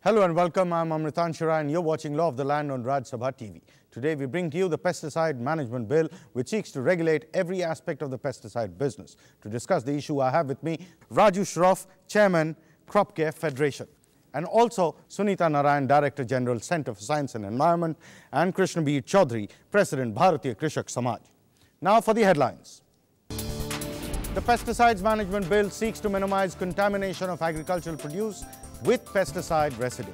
Hello and welcome. I'm Amritanshu Rai and you're watching Law of the Land on Raj Sabha TV. Today we bring to you the Pesticide Management Bill, which seeks to regulate every aspect of the pesticide business. To discuss the issue, I have with me Raju Shroff, Chairman, Crop Care Federation, and also Sunita Narayan, Director General, Center for Science and Environment, and Krishna B. Chaudhary, President, Bharatiya Krishak Samaj. Now for the headlines. The Pesticides Management Bill seeks to minimize contamination of agricultural produce with pesticide residue.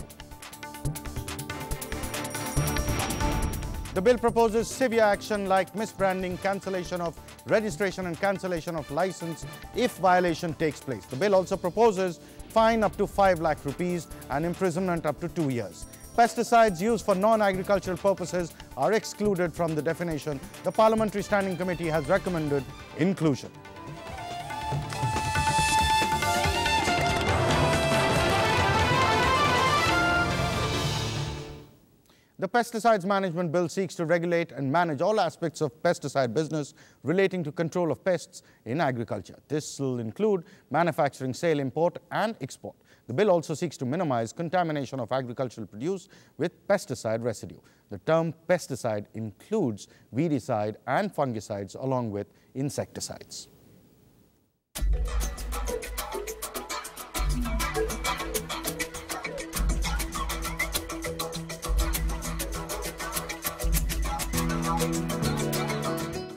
The bill proposes severe action like misbranding, cancellation of registration and cancellation of license if violation takes place. The bill also proposes fine up to 5 lakh rupees and imprisonment up to 2 years. Pesticides used for non-agricultural purposes are excluded from the definition. The Parliamentary Standing Committee has recommended inclusion. The Pesticides Management Bill seeks to regulate and manage all aspects of pesticide business relating to control of pests in agriculture. This will include manufacturing, sale, import and export. The bill also seeks to minimize contamination of agricultural produce with pesticide residue. The term pesticide includes weedicide and fungicides along with insecticides.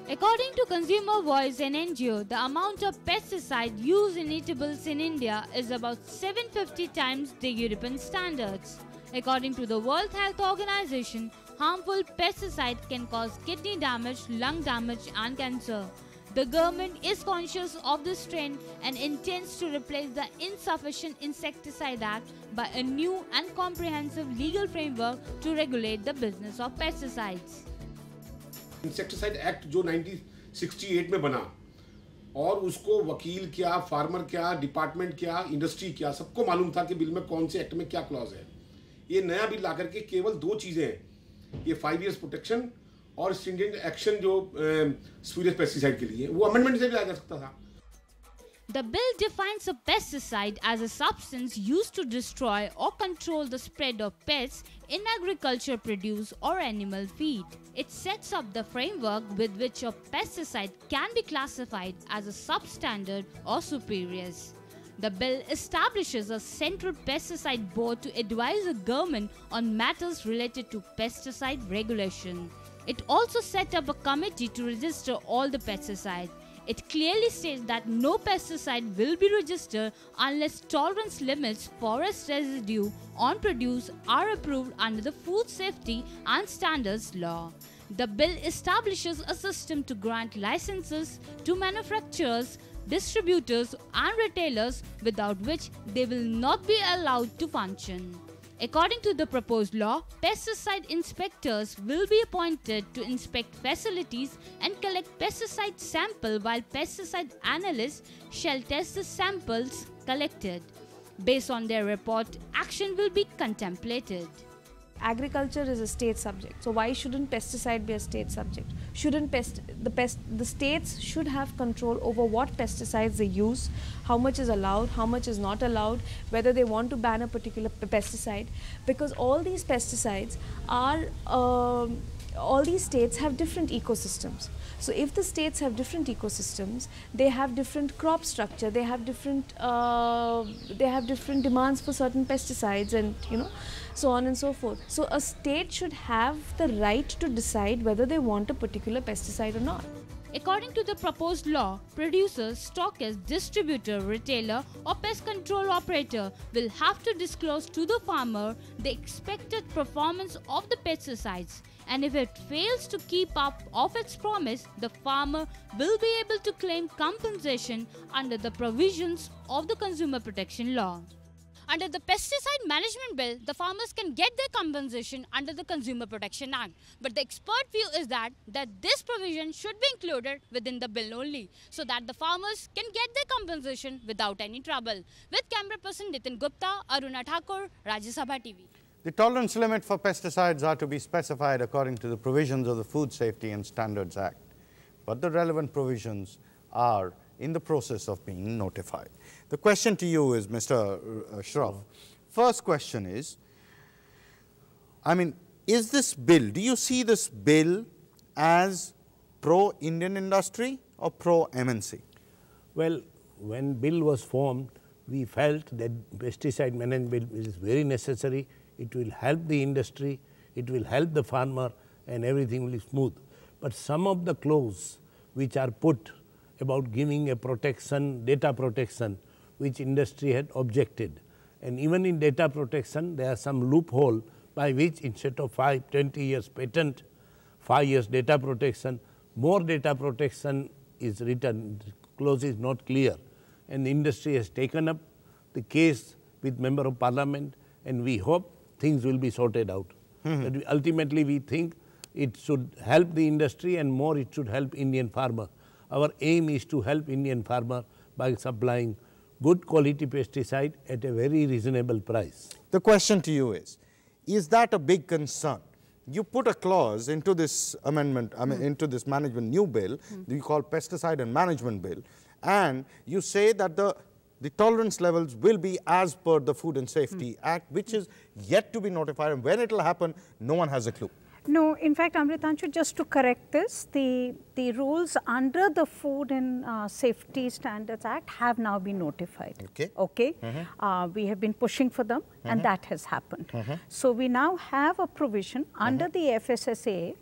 According to Consumer Voice and NGO, the amount of pesticide used in eatables in India is about 750 times the European standards. According to the World Health Organization, harmful pesticide can cause kidney damage, lung damage and cancer. The government is conscious of this trend and intends to replace the Insufficient Insecticide Act by a new and comprehensive legal framework to regulate the business of pesticides. Insecticide act जो 1968 में बना और उसको वकील क्या, farmer क्या, department क्या, industry क्या, सबको मालूम था कि बिल में कौन से एक्ट में क्या क्लॉज है. ये नया बिल लाकर के केवल 2 चीजें हैं, ये 5 इयर्स प्रोटेक्शन और स्ट्रिंजेंट एक्शन जो स्पूरियस पेस्टिसाइड के लिए, वो अमेंडमेंट से भी लाया जा सकता था. The bill defines a pesticide as a substance used to destroy or control the spread of pests in agriculture produce or animal feed. It sets up the framework with which a pesticide can be classified as a substandard or superiors. The bill establishes a central pesticide board to advise the government on matters related to pesticide regulation. It also set up a committee to register all the pesticides. It clearly states that no pesticide will be registered unless tolerance limits forest residue on produce are approved under the Food Safety and Standards Law. The bill establishes a system to grant licenses to manufacturers, distributors and retailers without which they will not be allowed to function. According to the proposed law, pesticide inspectors will be appointed to inspect facilities and collect pesticide sample while pesticide analysts shall test the samples collected. Based on their report, action will be contemplated. Agriculture is a state subject, so why shouldn't pesticide be a state subject? Shouldn't the states should have control over what pesticides they use, how much is allowed, how much is not allowed, whether they want to ban a particular pesticide, because all these pesticides are all these states have different ecosystems. So if the states have different ecosystems, they have different crop structure, they have different demands for certain pesticides, and so on and so forth. So a state should have the right to decide whether they want a particular pesticide or not. According to the proposed law, producers, stockists, distributor, retailer or pest control operator will have to disclose to the farmer the expected performance of the pesticides, and if it fails to keep up of its promise, the farmer will be able to claim compensation under the provisions of the Consumer Protection Law. Under the Pesticide Management Bill, the farmers can get their compensation under the Consumer Protection Act. But the expert view is that this provision should be included within the bill only, so that the farmers can get their compensation without any trouble. With camera person Nitin Gupta, Aruna Thakur, Rajya Sabha TV. The tolerance limit for pesticides are to be specified according to the provisions of the Food Safety and Standards Act, but the relevant provisions are in the process of being notified. The question to you is, Mr. Shroff, first question is, I mean, is this bill, do you see this bill as pro-Indian industry or pro-MNC? Well, when bill was formed, we felt that pesticide management bill is very necessary. It will help the industry, it will help the farmer, and everything will be smooth. But some of the clauses which are put about giving a protection, data protection, which industry had objected. And even in data protection, there are some loophole by which instead of 20 years patent, 5 years data protection, more data protection is written, the clause is not clear. And the industry has taken up the case with Member of Parliament, and we hope things will be sorted out. But ultimately we think it should help the industry, and more it should help Indian farmer. Our aim is to help Indian farmer by supplying good quality pesticide at a very reasonable price. The question to you is that a big concern? You put a clause into this amendment, into this management new bill, you call pesticide and management bill, and you say that the tolerance levels will be as per the Food and Safety Act, which is yet to be notified, and when it will happen, no one has a clue. No, in fact, Amritanshu, just to correct this, the rules under the Food and Safety Standards Act have now been notified. Okay. Okay. We have been pushing for them, and that has happened. So we now have a provision under the FSSAA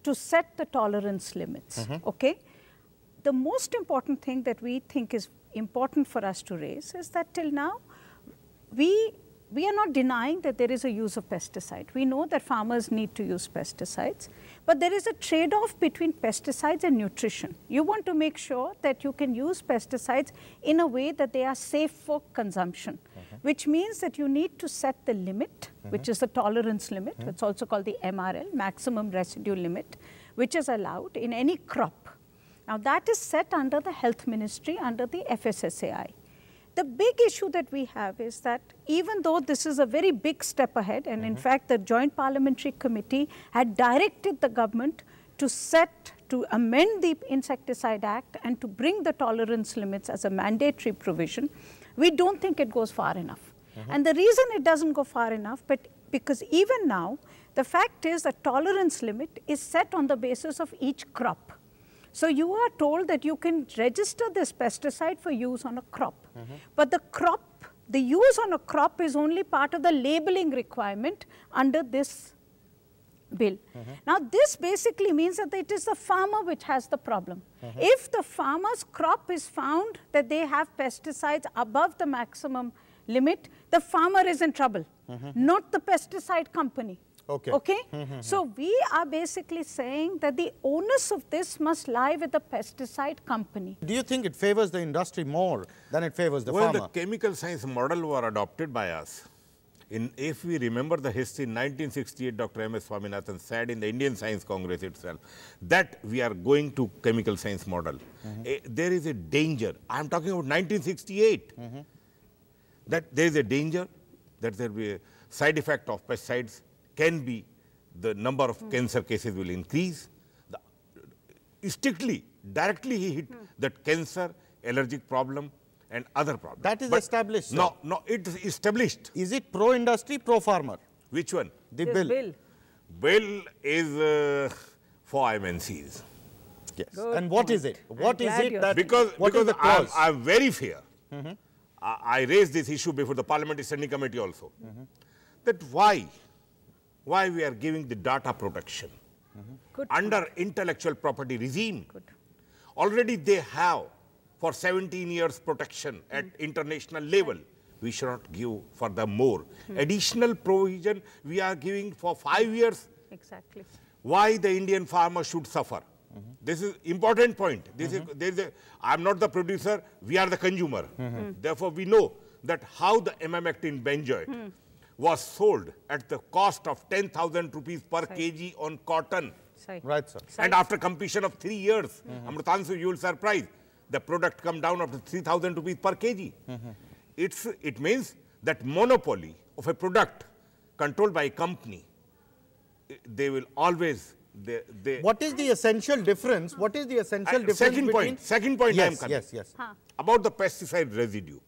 to set the tolerance limits. Okay. The most important thing that we think is important for us to raise is that till now, we are not denying that there is a use of pesticide. We know that farmers need to use pesticides, but there is a trade-off between pesticides and nutrition. You want to make sure that you can use pesticides in a way that they are safe for consumption, which means that you need to set the limit, which is the tolerance limit. It's also called the MRL, maximum residue limit, which is allowed in any crop. Now that is set under the Health Ministry, under the FSSAI. The big issue that we have is that even though this is a very big step ahead, and in fact the Joint Parliamentary Committee had directed the government to amend the Insecticide Act and to bring the tolerance limits as a mandatory provision, we don't think it goes far enough. And the reason it doesn't go far enough, because even now, the fact is the tolerance limit is set on the basis of each crop. So you are told that you can register this pesticide for use on a crop, but the use on a crop is only part of the labeling requirement under this bill. Now this basically means that it is the farmer which has the problem. If the farmer's crop is found that they have pesticides above the maximum limit, the farmer is in trouble, not the pesticide company. Okay. So we are basically saying that the onus of this must lie with the pesticide company. Do you think it favors the industry more than it favors the farmer? Well, the chemical science model were adopted by us. If we remember the history, in 1968, Dr. M.S. Swaminathan said in the Indian Science Congress itself that we are going to chemical science model. There is a danger. I am talking about 1968. That there is a danger that there will be a side effect of pesticides. Can be the number of cancer cases will increase. Directly he hit that cancer, allergic problem and other problems. That is established, sir. No, it is established. Is it pro-industry, pro-farmer? Which one? The bill. Bill is for MNCs. Yes. Good and what point. Is it? What is it that... Because I am very fair. I raised this issue before the Parliamentary Standing Committee also. That why we are giving the data protection under intellectual property regime. Already they have for 17 years protection at international level. We should not give for the more. Additional provision we are giving for 5 years. Exactly. Why the Indian farmer should suffer? This is important point. I am not the producer, we are the consumer. Therefore, we know that how the emamectin benzoate was sold at the cost of 10,000 rupees per kg on cotton. Right, sir. And after completion of 3 years, Amritanshu, you will surprise, the product come down up to 3,000 rupees per kg. It means that monopoly of a product controlled by a company, they will always... What is the essential difference? What is the essential difference Second point yes, I am coming. Yes. About the pesticide residue.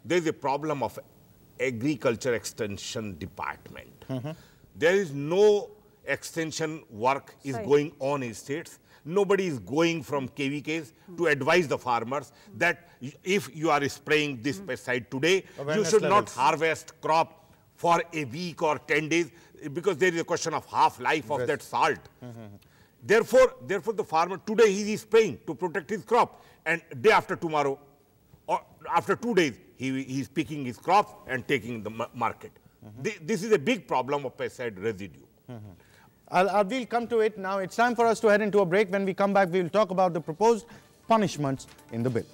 There is a problem of agriculture extension department. There is no extension work is going on in states. Nobody is going from KVKs to advise the farmers that if you are spraying this pesticide today, you should not harvest crop for a week or 10 days because there is a question of half-life of that salt. Therefore, the farmer today he is spraying to protect his crop, and day after tomorrow or after 2 days he is picking his crops and taking the market. This is a big problem of pesticide residue. We'll come to it now. It's time for us to head into a break. When we come back, we will talk about the proposed punishments in the bill.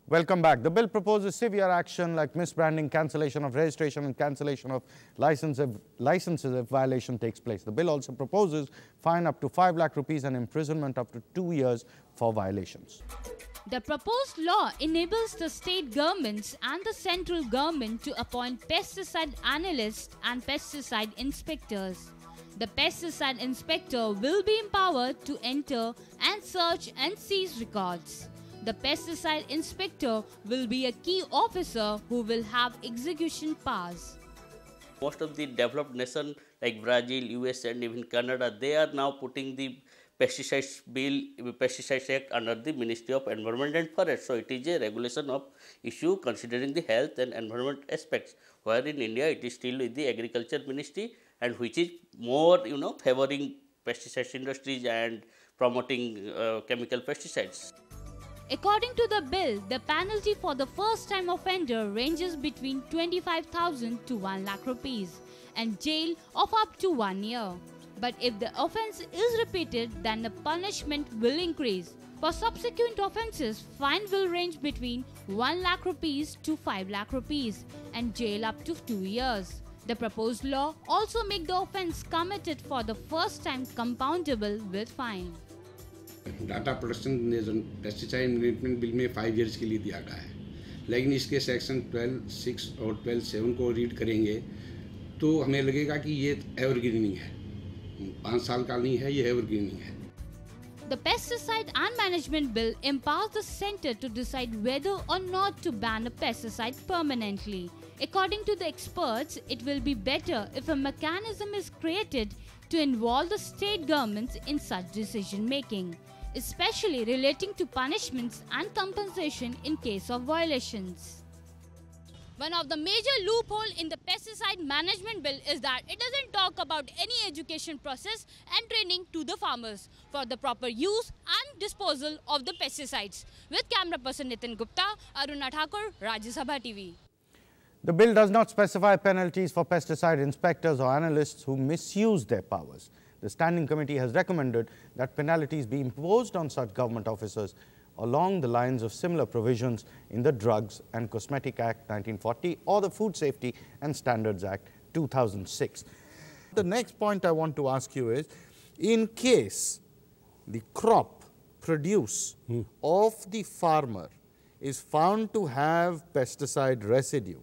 Welcome back. The bill proposes severe action like misbranding, cancellation of registration and cancellation of licenses if violation takes place. The bill also proposes fine up to 5 lakh rupees and imprisonment up to 2 years for violations. The proposed law enables the state governments and the central government to appoint pesticide analysts and pesticide inspectors. The pesticide inspector will be empowered to enter and search and seize records. The pesticide inspector will be a key officer who will have execution powers. Most of the developed nations like Brazil, US and even Canada, they are now putting the Pesticides Act under the Ministry of Environment and Forest. So it is a regulation of issue considering the health and environment aspects, where in India it is still with the Agriculture Ministry, and which is more favoring pesticides industries and promoting chemical pesticides. According to the bill, the penalty for the first-time offender ranges between 25,000 to 1 lakh rupees and jail of up to 1 year. But if the offence is repeated, then the punishment will increase. For subsequent offences, fine will range between 1 lakh rupees to 5 lakh rupees and jail up to 2 years. The proposed law also makes the offence committed for the first time compoundable with fine. Data protection pesticide management bill में 5 years के लिए दिया गया है, लेकिन इसके section 12(6) और 12(7) को रीड करेंगे तो हमें लगेगा कि ये एवरग्रीनिंग है, 5 साल का नहीं है, ये एवरग्रीनिंग है. The Pesticide and Management Bill empowers the centre to decide whether or not to ban a pesticide permanently. According to the experts, it will be better if a mechanism is created to involve the state governments in such decision making, especially relating to punishments and compensation in case of violations. One of the major loopholes in the Pesticide Management Bill is that it doesn't talk about any education process and training to the farmers for the proper use and disposal of the pesticides. With camera person Nitin Gupta, Aruna Thakur, Rajya Sabha TV. The bill does not specify penalties for pesticide inspectors or analysts who misuse their powers. The Standing Committee has recommended that penalties be imposed on such government officers along the lines of similar provisions in the Drugs and Cosmetic Act 1940 or the Food Safety and Standards Act 2006. The next point I want to ask you is, in case the crop produce of the farmer is found to have pesticide residue,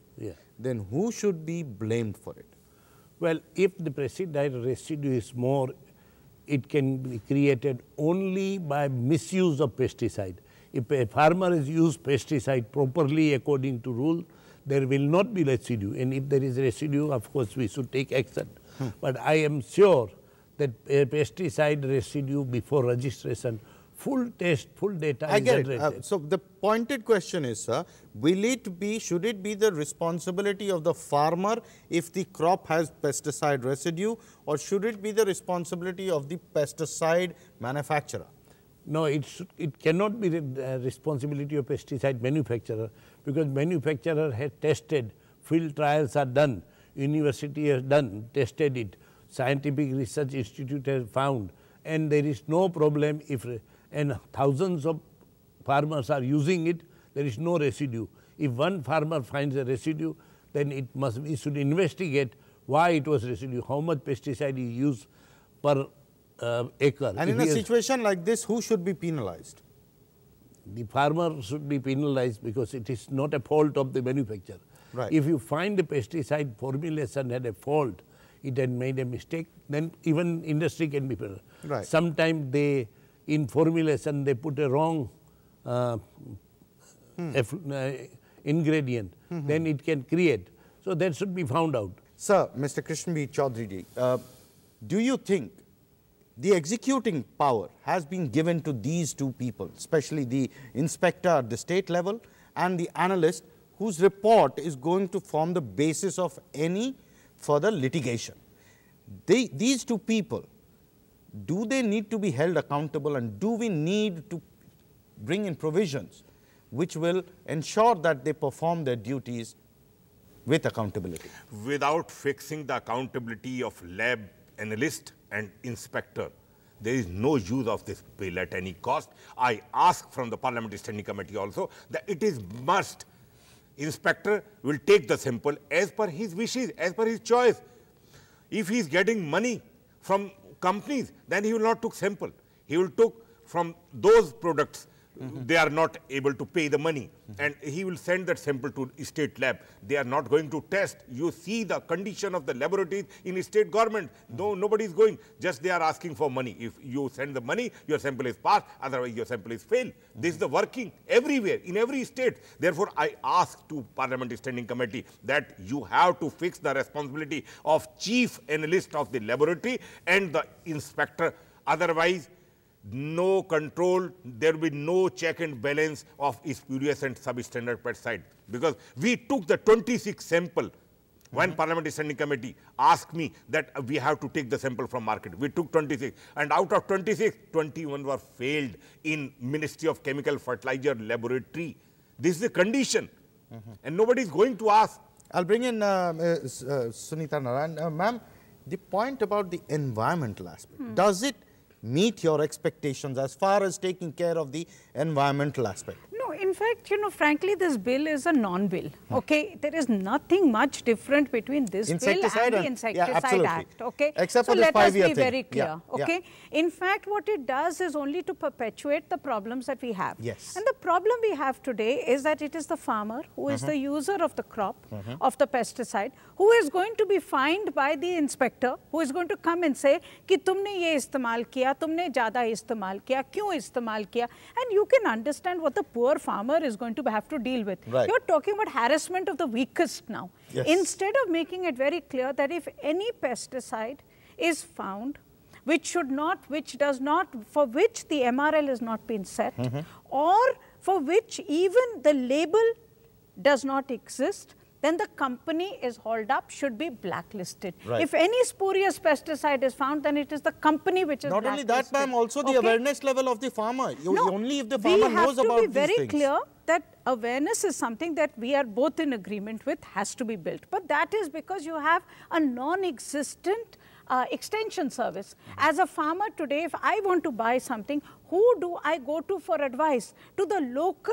then who should be blamed for it? Well, if the pesticide residue is more, it can be created only by misuse of pesticide. If a farmer has used pesticide properly according to rule, there will not be residue. And if there is residue, of course, we should take action. But I am sure that a pesticide residue before registration, full test, full data is generated. So the pointed question is, sir, should it be the responsibility of the farmer if the crop has pesticide residue, or should it be the responsibility of the pesticide manufacturer? No, it cannot be the responsibility of pesticide manufacturer, because manufacturer has tested, field trials are done, university has done, tested it, scientific research institute has found, and there is no problem if, and thousands of farmers are using it, there is no residue. If one farmer finds a residue, then we should investigate why it was residue, how much pesticide he used per acre. And in a situation like this, who should be penalized? The farmer should be penalized because it is not a fault of the manufacturer. Right. If you find the pesticide formulation had a fault, it had made a mistake, then even industry can be better. Right. Sometimes they, in formulation, they put a wrong ingredient, then it can create. So that should be found out. Sir, Mr. Krishnbir Chaudhary ji, do you think the executing power has been given to these two people, especially the inspector at the state level and the analyst whose report is going to form the basis of any further litigation? These two people, do they need to be held accountable, and do we need to bring in provisions which will ensure that they perform their duties with accountability? Without fixing the accountability of lab analyst and inspector, there is no use of this bill at any cost. I ask from the Parliamentary Standing Committee also that it is must. Inspector will take the sample as per his wishes, as per his choice. If he is getting money from companies, then he will not take sample. He will take from those products they are not able to pay the money, and he will send that sample to state lab. They are not going to test. You see the condition of the laboratories in state government. No, nobody is going. Just they are asking for money. If you send the money, your sample is passed. Otherwise, your sample is failed. This is the working everywhere, in every state. Therefore, I ask to Parliamentary Standing Committee that you have to fix the responsibility of chief analyst of the laboratory and the inspector. Otherwise, no control, there will be no check and balance of spurious and substandard pesticide. Because we took the 26 sample when Parliamentary Standing Committee asked me that we have to take the sample from market. We took 26, and out of 26, 21 were failed in Ministry of Chemical Fertilizer Laboratory. This is the condition, and nobody is going to ask. I'll bring in Sunita Narayan. Ma'am, the point about the environmental aspect, does it meet your expectations as far as taking care of the environmental aspect? No, in fact, frankly, this bill is a non-bill. Okay, there is nothing much different between this bill and the Insecticide Act. Okay, except so for this 5-year let us be thing. very clear. Okay, in fact, what it does is only to perpetuate the problems that we have. Yes. And the problem we have today is that it is the farmer who is the user of the crop, of the pesticide, who is going to be fined by the inspector, who is going to come and say कि तुमने ये इस्तेमाल किया, तुमने ज़्यादा इस्तेमाल किया, क्यों इस्तेमाल किया, and you can understand what the poor farmer is going to have to deal with. Right. You're talking about harassment of the weakest now. Yes. Instead of making it very clear that if any pesticide is found which does not, for which the MRL has not been set, or for which even the label does not exist, then the company is hauled up, should be blacklisted. Right. If any spurious pesticide is found, then it is the company which is Not blacklisted. only that, ma'am, also the awareness level of the farmer. No, only if the farmer knows about these things. We have to be very clear that awareness is something that we are both in agreement with, has to be built. But that is because you have a non-existent extension service. As a farmer today, if I want to buy something, who do I go to for advice? To the local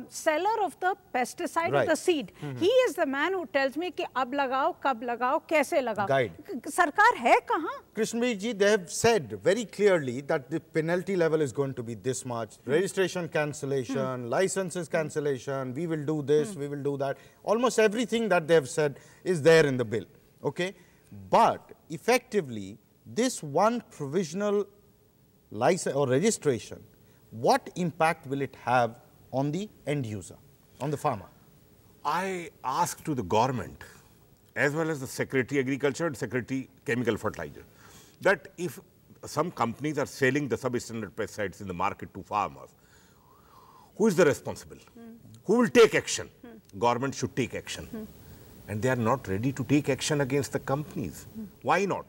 seller of the pesticide or the seed. He is the man who tells me कि अब लगाओ, कब लगाओ, कैसे लगाओ. Guide. सरकार है कहाँ? Krishnbir ji, they have said very clearly that the penalty level is going to be this much. Registration cancellation, licenses cancellation, we will do this, we will do that. Almost everything that they have said is there in the bill. Okay? But effectively, this one provisional license or registration, what impact will it have on the end user, on the farmer? I ask to the government, as well as the Secretary Agriculture and Secretary Chemical Fertilizer, that if some companies are selling the substandard pesticides in the market to farmers, who is the responsible? Who will take action? Government should take action. And they are not ready to take action against the companies. Why not?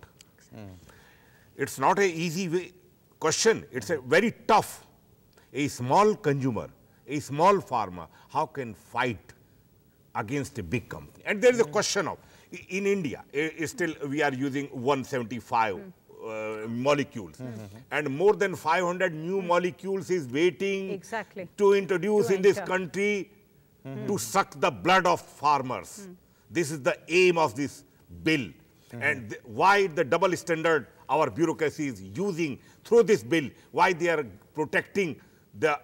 It's not an easy question. It's a very tough. A small consumer, a small farmer, how can fight against a big company? And there is a question of, in India, still we are using 175 molecules, and more than 500 new molecules is waiting to introduce in this country to suck the blood of farmers. This is the aim of this bill. And why the double standard our bureaucracy is using through this bill, why they are protecting the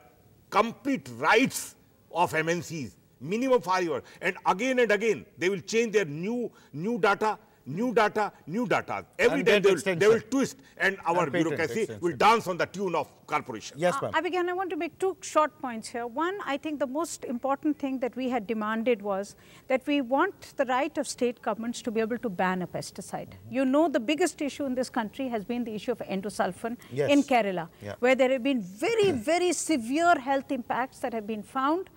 complete rights of MNCs, minimum 5 years. And again they will change their new data, new data. Every And day get they will twist, and our And patent bureaucracy extension. will dance on the tune of corporation. Yes, ma'am. Again, I want to make two short points here. One, I think the most important thing that we had demanded was that we want the right of state governments to be able to ban a pesticide. You know, the biggest issue in this country has been the issue of endosulfan Yes. in Kerala, Yeah. where there have been very, very severe health impacts that have been found.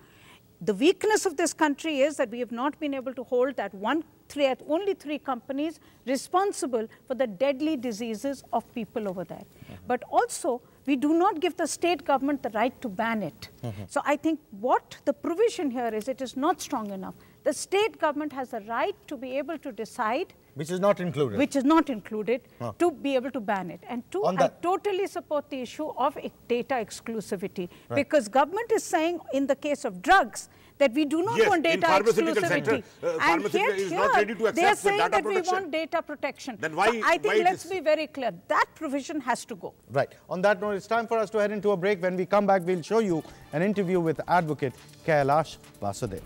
The weakness of this country is that we have not been able to hold that only three companies responsible for the deadly diseases of people over there. But also, we do not give the state government the right to ban it. So I think what the provision here is, it is not strong enough. The state government has the right to be able to decide, Which is not included. which is not included, to be able to ban it. And two, On I that- totally support the issue of data exclusivity, because government is saying in the case of drugs that we do not Yes, want in data pharmaceutical exclusivity. sector, And pharmaceutical is not ready to they are accept the saying data that we protection. want data protection. Then So why I think it let's is- be very clear. That provision has to go. Right. On that note, it's time for us to head into a break. When we come back, we'll show you an interview with advocate Kailash Vasudev.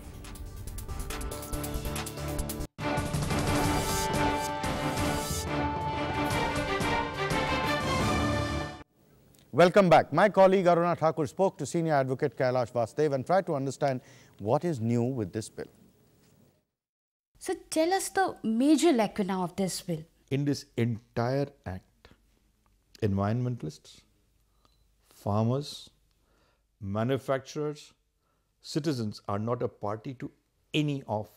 Welcome back. My colleague Aruna Thakur spoke to senior advocate Kailash Vasudev and tried to understand what is new with this bill. So tell us the major lacuna of this bill. In this entire act, environmentalists, farmers, manufacturers, citizens are not a party to any of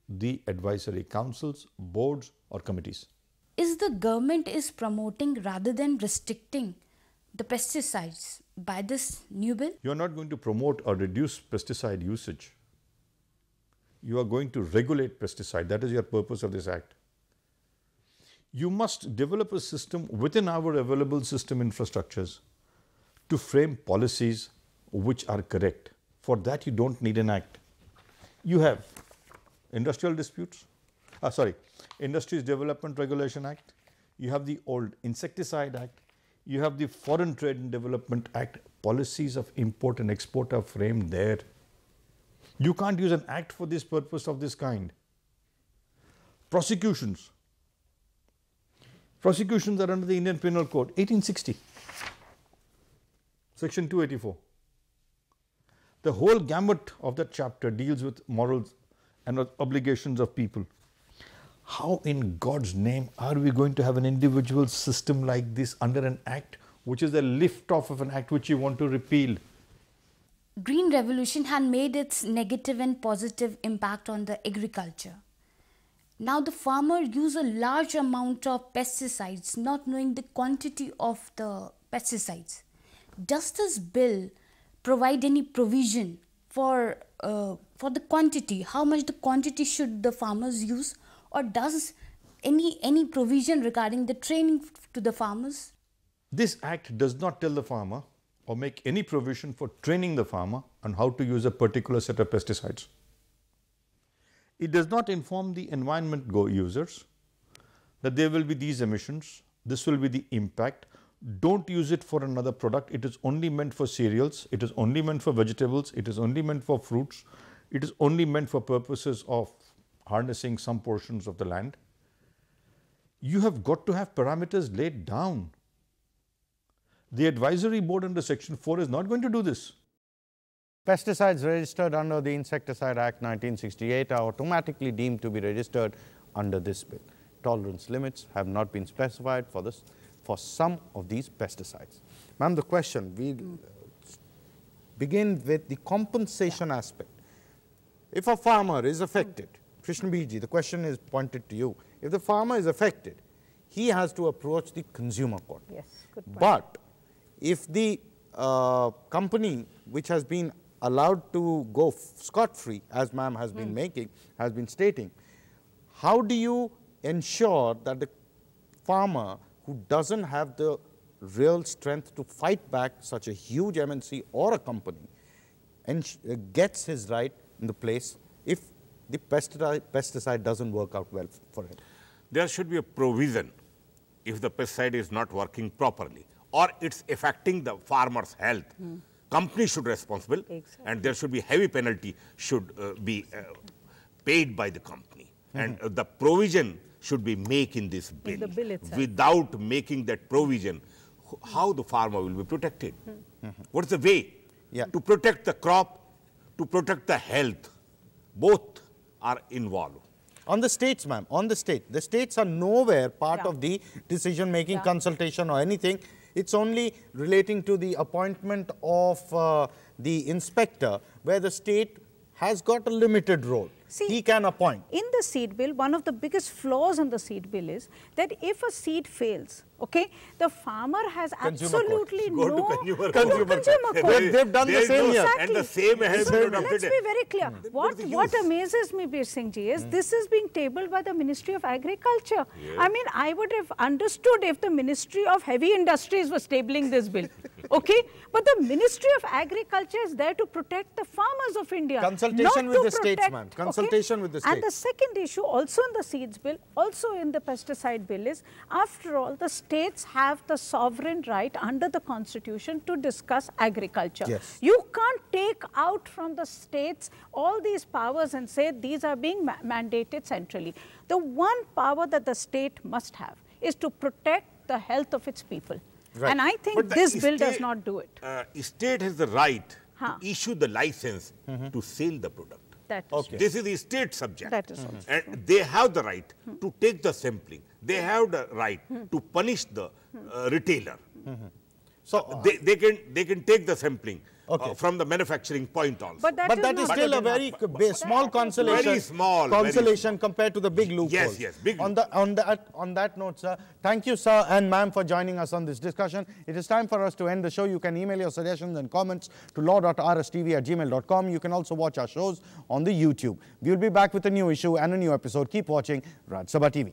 the advisory councils, boards or committees. Is the government is promoting rather than restricting the pesticides by this new bill? You are not going to promote or reduce pesticide usage. You are going to regulate pesticide. That is your purpose of this act. You must develop a system within our available system infrastructures to frame policies which are correct. For that, you don't need an act. You have industrial disputes, Industries Development Regulation Act. You have the old Insecticide Act. You have the Foreign Trade and Development Act. Policies of import and export are framed there. You can't use an act for this purpose of this kind. Prosecutions. Prosecutions are under the Indian Penal Code, 1860, Section 284. The whole gamut of that chapter deals with morals and obligations of people. How in God's name are we going to have an individual system like this under an act which is the lift off of an act which you want to repeal? Green Revolution had made its negative and positive impact on the agriculture. Now the farmer use a large amount of pesticides, not knowing the quantity of the pesticides. Does this bill provide any provision for the quantity? How much the quantity should the farmers use? Or does any provision regarding the training to the farmers? This act does not tell the farmer or make any provision for training the farmer on how to use a particular set of pesticides. It does not inform the environment users that there will be these emissions, this will be the impact. Don't use it for another product. It is only meant for cereals, it is only meant for vegetables, it is only meant for fruits, it is only meant for purposes of harnessing some portions of the land. You have got to have parameters laid down. The advisory board under Section 4 is not going to do this. Pesticides registered under the Insecticide Act 1968 are automatically deemed to be registered under this bill. Tolerance limits have not been specified for some of these pesticides. Ma'am, the question, we begin with the compensation aspect. If a farmer is affected, Krishna Biji, the question is pointed to you. If the farmer is affected, he has to approach the consumer court. Yes, good point. But if the company which has been allowed to go scot-free, as ma'am has been stating, how do you ensure that the farmer who doesn't have the real strength to fight back such a huge MNC or a company and gets his right in the place if the pesticide doesn't work out well for him? There should be a provision if the pesticide is not working properly or it's affecting the farmer's health. Company should be responsible, and there should be heavy penalty should be paid by the company. And the provision should be make in this bill. In the bill itself. Without making that provision, how the farmer will be protected? What's the way to protect the crop, to protect the health? Both are involved. On the states, ma'am, on the state. The states are nowhere part of the decision-making consultation or anything. It's only relating to the appointment of the inspector, where the state has got a limited role. See, he can appoint. In the seed bill, one of the biggest flaws in the seed bill is that if a seed fails, okay, the farmer has absolutely no... Consumer court. They've done the same here. And the same has been adopted. Let's be very clear. What amazes me, Bir Singh ji, is this is being tabled by the Ministry of Agriculture. I mean, I would have understood if the Ministry of Heavy Industries was tabling this bill, okay? But the Ministry of Agriculture is there to protect the farmers of India. Consultation with the states, ma'am. Consultation with the states. And the second issue, also in the seeds bill, also in the pesticide bill, is, after all, the states have the sovereign right under the Constitution to discuss agriculture. Yes. You can't take out from the states all these powers and say these are being mandated centrally. The one power that the state must have is to protect the health of its people. Right. And I think this bill does not do it. State has the right to issue the license to sell the product. That is This is the state subject. That is also and they have the right to take the sampling. They have the right to punish the retailer. So they can take the sampling from the manufacturing point also. But that is still a very small consolation. Very small. Consolation compared to the big loopholes. Yes, big. On that note, sir, thank you, sir and ma'am, for joining us on this discussion. It is time for us to end the show. You can email your suggestions and comments to law.rstv@gmail.com. You can also watch our shows on the YouTube. We will be back with a new issue and a new episode. Keep watching Rajya Sabha TV.